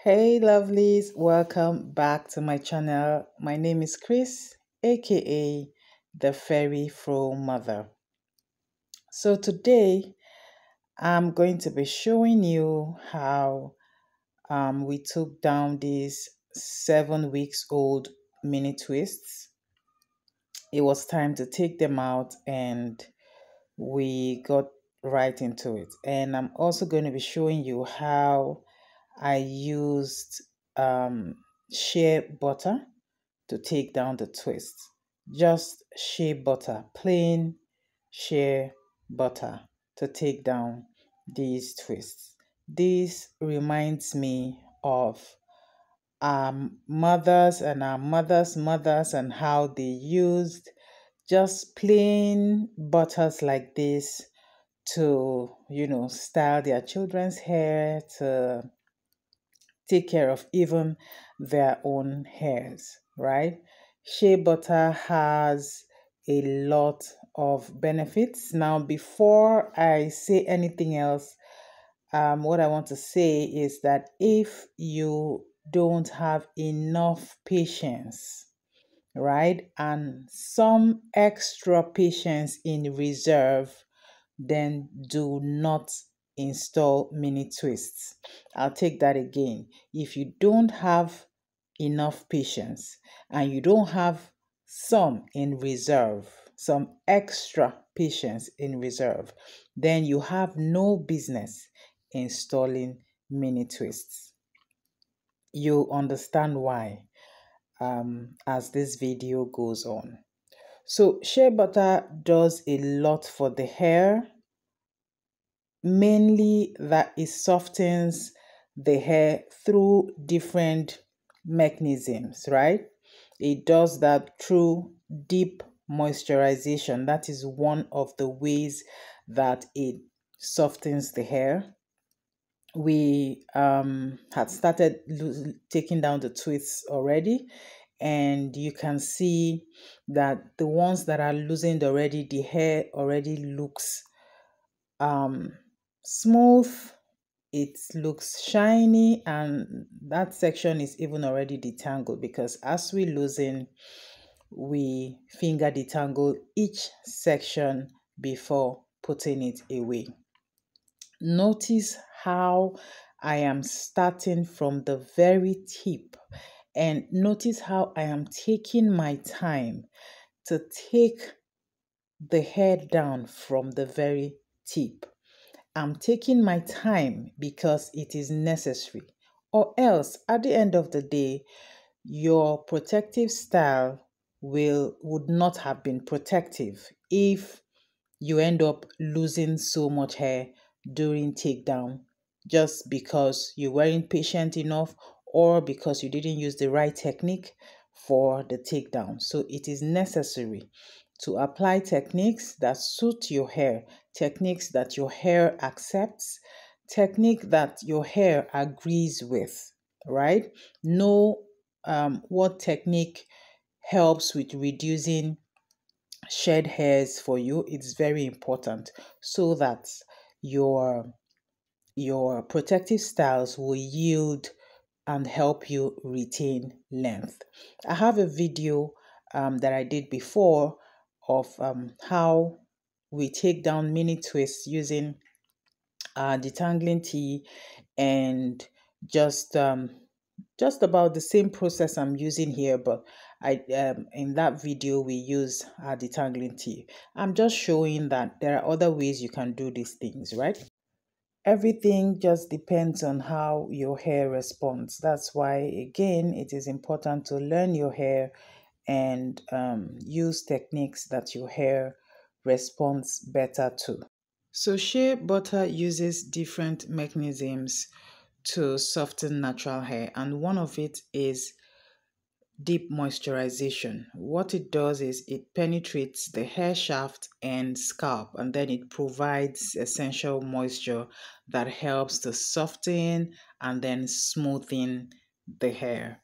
Hey lovelies, welcome back to my channel. My name is Chris, aka the Fairy Fro Mother. So today I'm going to be showing you how we took down these 7 weeks old mini twists. It was time to take them out and we got right into it. And I'm also going to be showing you how I used shea butter to take down the twist. Just shea butter, plain shea butter to take down these twists. This reminds me of our mothers and our mothers' and how they used just plain butters like this to, style their children's hair, to take care of even their own hairs, right? Shea butter has a lot of benefits. Now, before I say anything else, what I want to say is that if you don't have enough patience, right, and some extra patience in reserve, then do not install mini twists. I'll take that again. If you don't have enough patience and you don't have some in reserve, some extra patience in reserve, then you have no business installing mini twists. You'll understand why as this video goes on. So shea butter does a lot for the hair, mainly that it softens the hair through different mechanisms, right? It does that through deep moisturization. That is one of the ways that it softens the hair. We had started taking down the twists already, and you can see that the ones that are loosened already, the hair already looks um smooth, it looks shiny, and that section is even already detangled because as we loosen, we finger detangle each section before putting it away. Notice how I am starting from the very tip, and notice how I am taking my time to take the hair down from the very tip. I'm taking my time because it is necessary, or else at the end of the day, your protective style would not have been protective if you end up losing so much hair during takedown just because you weren't patient enough or because you didn't use the right technique for the takedown. So it is necessary to apply techniques that suit your hair, techniques that your hair accepts, technique that your hair agrees with, right? Know what technique helps with reducing shed hairs for you. It's very important so that your your protective styles will yield and help you retain length. I have a video that I did before of how we take down mini twists using detangling tea and just just about the same process I'm using here, but I in that video we use detangling tea. I'm just showing that there are other ways you can do these things, right? Everything just depends on how your hair responds. That's why, again, it is important to learn your hair and use techniques that your hair responds better to. So, shea butter uses different mechanisms to soften natural hair, and one of it is deep moisturization. What it does is it penetrates the hair shaft and scalp, and then it provides essential moisture that helps to soften and then smoothen the hair.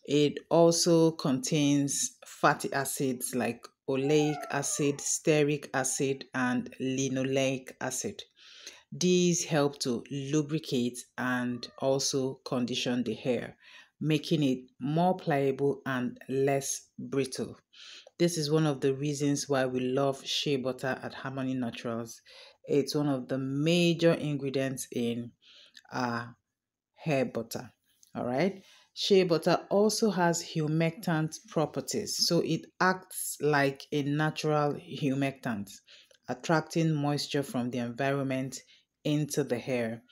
It also contains fatty acids like oleic acid, stearic acid, and linoleic acid. These help to lubricate and also condition the hair, making it more pliable and less brittle. This is one of the reasons why we love shea butter at Harmony Naturals. It's one of the major ingredients in our hair butter. All right. Shea butter also has humectant properties, so it acts like a natural humectant, attracting moisture from the environment into the hair,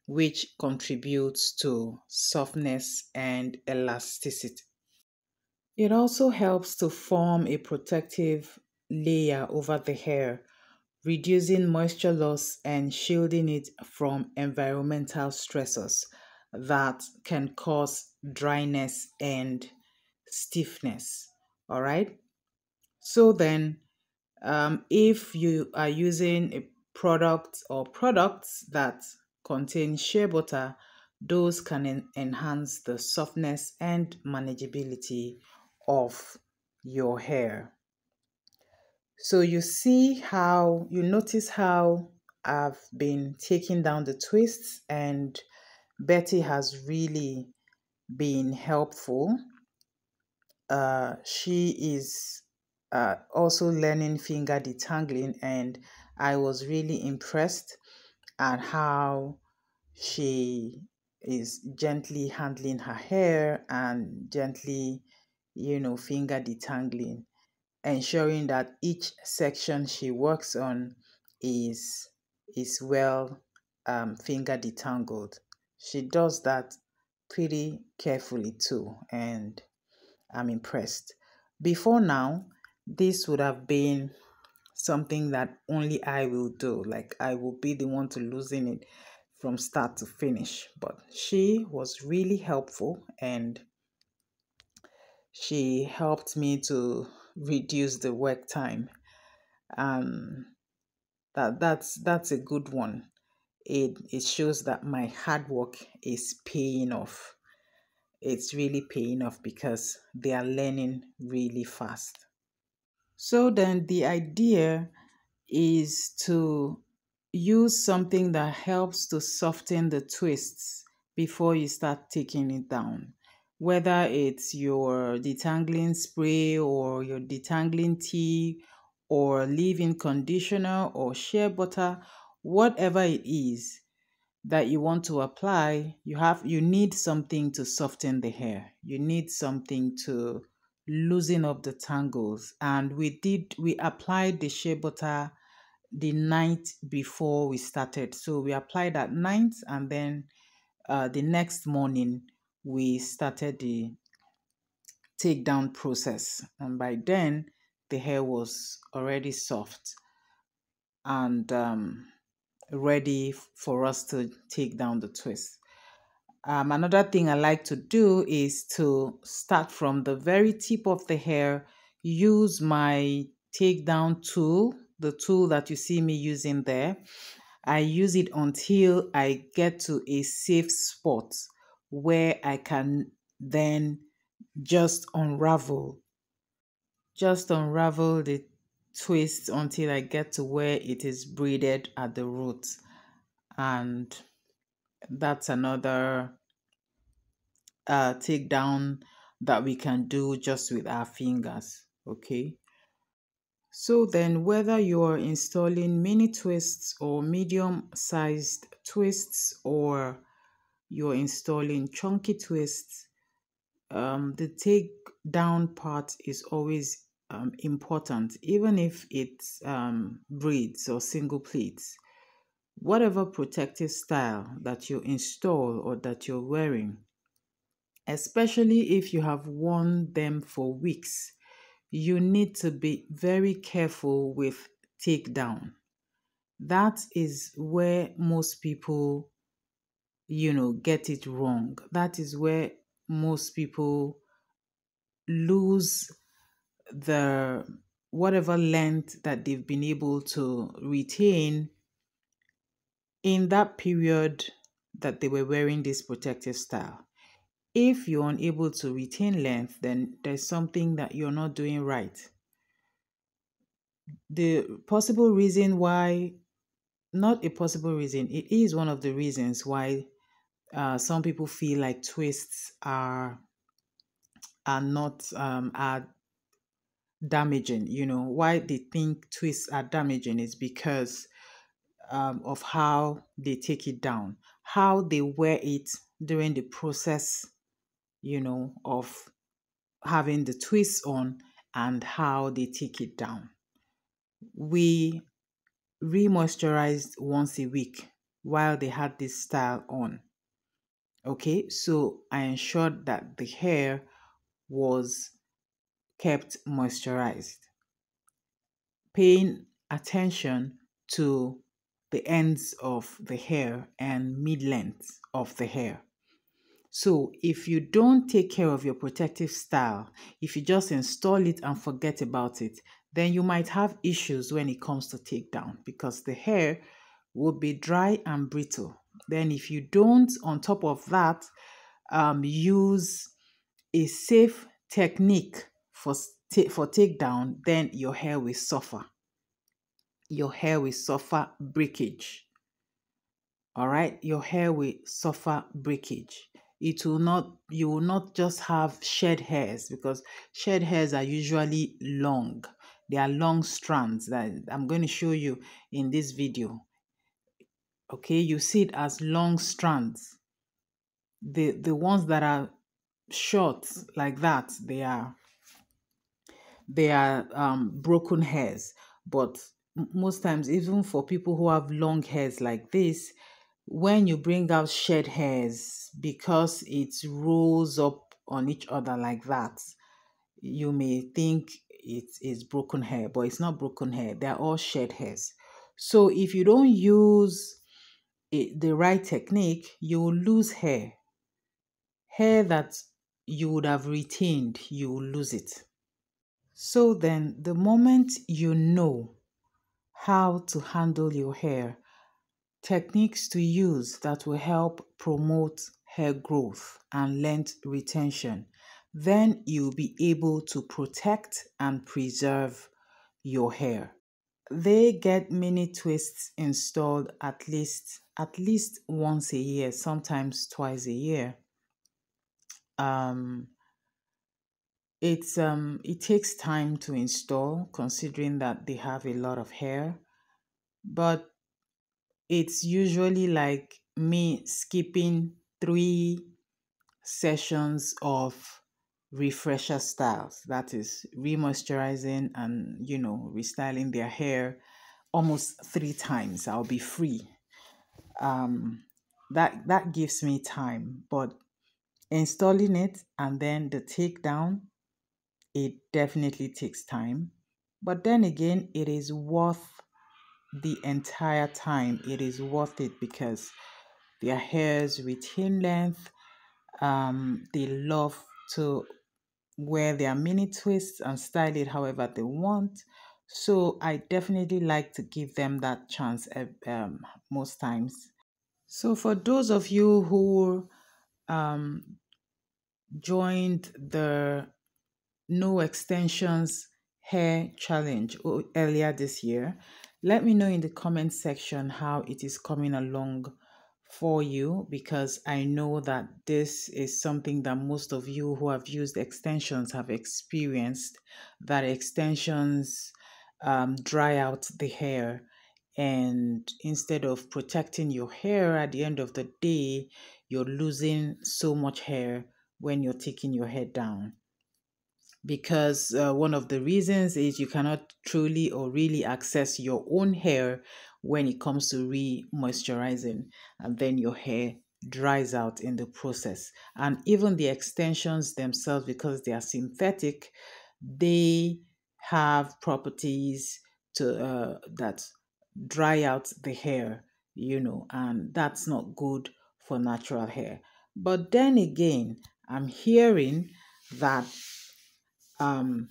which contributes to softness and elasticity. It also helps to form a protective layer over the hair, reducing moisture loss and shielding it from environmental stressors that can cause dryness and stiffness. All right. So then, if you are using a product or products that contain shea butter, those can enhance the softness and manageability of your hair. So you notice how I've been taking down the twists, and Betty has really been helpful. She is also learning finger detangling, and I was really impressed at how she is gently handling her hair and gently, finger detangling, ensuring that each section she works on is well finger detangled. She does that pretty carefully too, and I'm impressed. Before now, this would have been something that only I will do. Like I will be the one to loosen it from start to finish. But she was really helpful, and she helped me to reduce the work time. Um, that's a good one. It shows that my hard work is paying off. It's really paying off because they are learning really fast. So then the idea is to use something that helps to soften the twists before you start taking it down. Whether it's your detangling spray or your detangling tea or leave-in conditioner or shea butter, whatever it is that you want to apply, you need something to soften the hair. You need something to loosen up the tangles. And we applied the shea butter the night before we started. So we applied at night, and then the next morning we started the takedown process. And by then the hair was already soft and ready for us to take down the twist. Another thing I like to do is to start from the very tip of the hair, use my takedown tool, the tool that you see me using there. I use it until I get to a safe spot where I can then just unravel the twist until I get to where it is braided at the root. And that's another takedown that we can do just with our fingers. Okay. So then, whether you're installing mini twists or medium sized twists, or you're installing chunky twists, the take down part is always important, even if it's braids or single pleats. Whatever protective style that you install or that you're wearing, especially if you have worn them for weeks, you need to be very careful with takedown. That is where most people, get it wrong. That is where most people lose the whatever length that they've been able to retain in that period that they were wearing this protective style. If you're unable to retain length, then there's something that you're not doing right. The possible reason why not a possible reason. It is one of the reasons why some people feel like twists are not are damaging. You know why they think twists are damaging is because of how they take it down, how they wear it during the process, of having the twist on, and how they take it down. We re-moisturized once a week while they had this style on. Okay, so I ensured that the hair was kept moisturized, paying attention to the ends of the hair and mid length of the hair. So if you don't take care of your protective style, if you just install it and forget about it, then you might have issues when it comes to takedown because the hair will be dry and brittle. Then if you don't, on top of that, use a safe technique for takedown, then your hair will suffer. Your hair will suffer breakage. All right, your hair will suffer breakage. It will not, you will not just have shed hairs, because shed hairs are usually long. They are long strands that I'm going to show you in this video. Okay, you see it as long strands. The ones that are short like that, they are broken hairs. But most times, even for people who have long hairs like this, when you bring out shed hairs, because it rolls up on each other like that, you may think it is broken hair, but it's not broken hair. They're all shed hairs. So if you don't use the right technique, you will lose hair. Hair that you would have retained, you will lose it. So then, the moment you know how to handle your hair, techniques to use that will help promote hair growth and length retention, then you'll be able to protect and preserve your hair. They get mini twists installed at least once a year, sometimes twice a year. Um, it takes time to install considering that they have a lot of hair, but it's usually like me skipping 3 sessions of refresher styles, that is remoisturizing and restyling their hair almost 3 times. I'll be free. That gives me time, but installing it and then the takedown, it definitely takes time. But then again, it is worth the entire time. It is worth it because their hairs retain length. They love to wear their mini twists and style it however they want. So I definitely like to give them that chance most times. So for those of you who um, joined the No Extensions Hair Challenge earlier this year, let me know in the comment section how it is coming along for you, because I know that this is something that most of you who have used extensions have experienced, that extensions dry out the hair, and instead of protecting your hair at the end of the day, you're losing so much hair when you're taking your hair down, because one of the reasons is you cannot truly or really access your own hair when it comes to re-moisturizing, and then your hair dries out in the process. And even the extensions themselves, because they are synthetic, they have properties to that dry out the hair, and that's not good for natural hair. But then again, I'm hearing that um,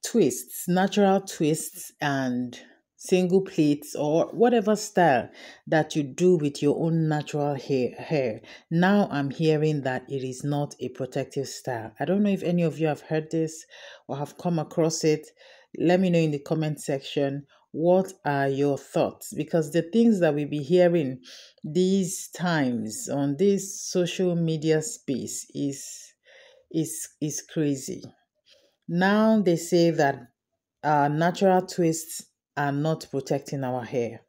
twists, natural twists, and single plaits, or whatever style that you do with your own natural hair. Now I'm hearing that it is not a protective style. I don't know if any of you have heard this or have come across it. Let me know in the comment section. What are your thoughts? Because the things that we be hearing these times on this social media space is crazy. Now they say that natural twists are not protecting our hair.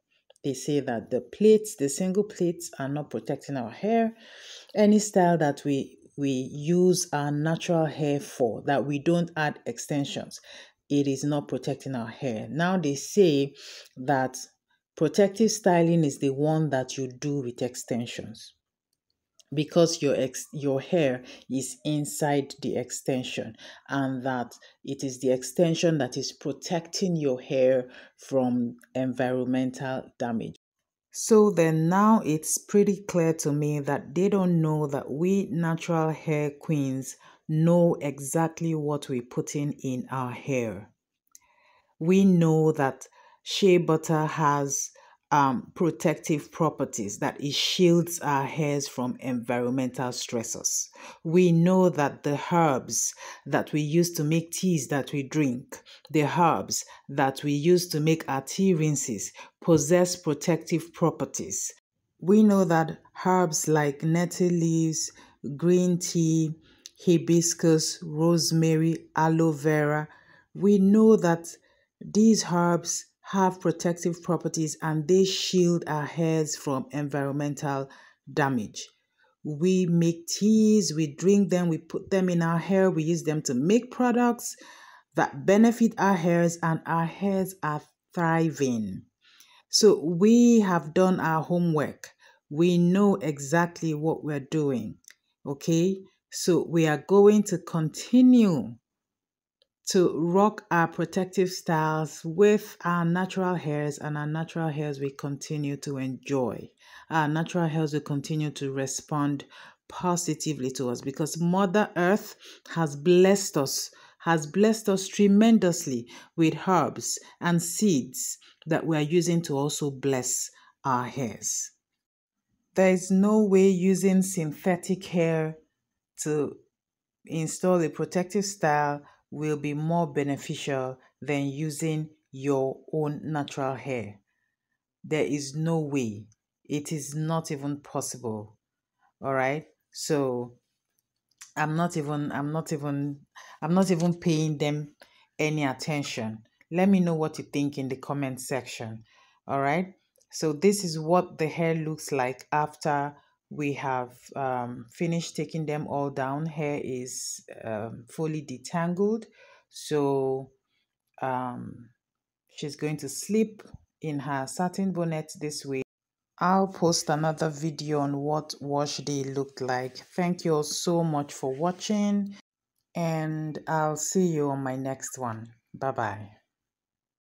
They say that the plaits, the single plaits, are not protecting our hair. Any style that we use our natural hair for, that we don't add extensions, it is not protecting our hair. Now they say that protective styling is the one that you do with extensions, because your hair is inside the extension, and that it is the extension that is protecting your hair from environmental damage. So then now it's pretty clear to me that they don't know that we natural hair queens know exactly what we put in our hair. We know that shea butter has protective properties, that it shields our hairs from environmental stressors. We know that the herbs that we use to make teas that we drink, the herbs that we use to make our tea rinses, possess protective properties. We know that herbs like nettle leaves, green tea, hibiscus, rosemary, aloe vera, we know that these herbs have protective properties and they shield our hairs from environmental damage. We make teas, we drink them, we put them in our hair, we use them to make products that benefit our hairs, and our hairs are thriving. So we have done our homework. We know exactly what we're doing. Okay? So we are going to continue to rock our protective styles with our natural hairs, and our natural hairs we continue to enjoy. Our natural hairs will continue to respond positively to us, because Mother Earth has blessed us tremendously with herbs and seeds that we are using to also bless our hairs. There is no way using synthetic hair to install a protective style will be more beneficial than using your own natural hair. There is no way. It is not even possible. All right? So I'm not even paying them any attention. Let me know what you think in the comment section. All right? So this is what the hair looks like after we have finished taking them all down. Hair is fully detangled. So she's going to sleep in her satin bonnet this way. I'll post another video on what wash day looked like. Thank you all so much for watching, and I'll see you on my next one. Bye bye.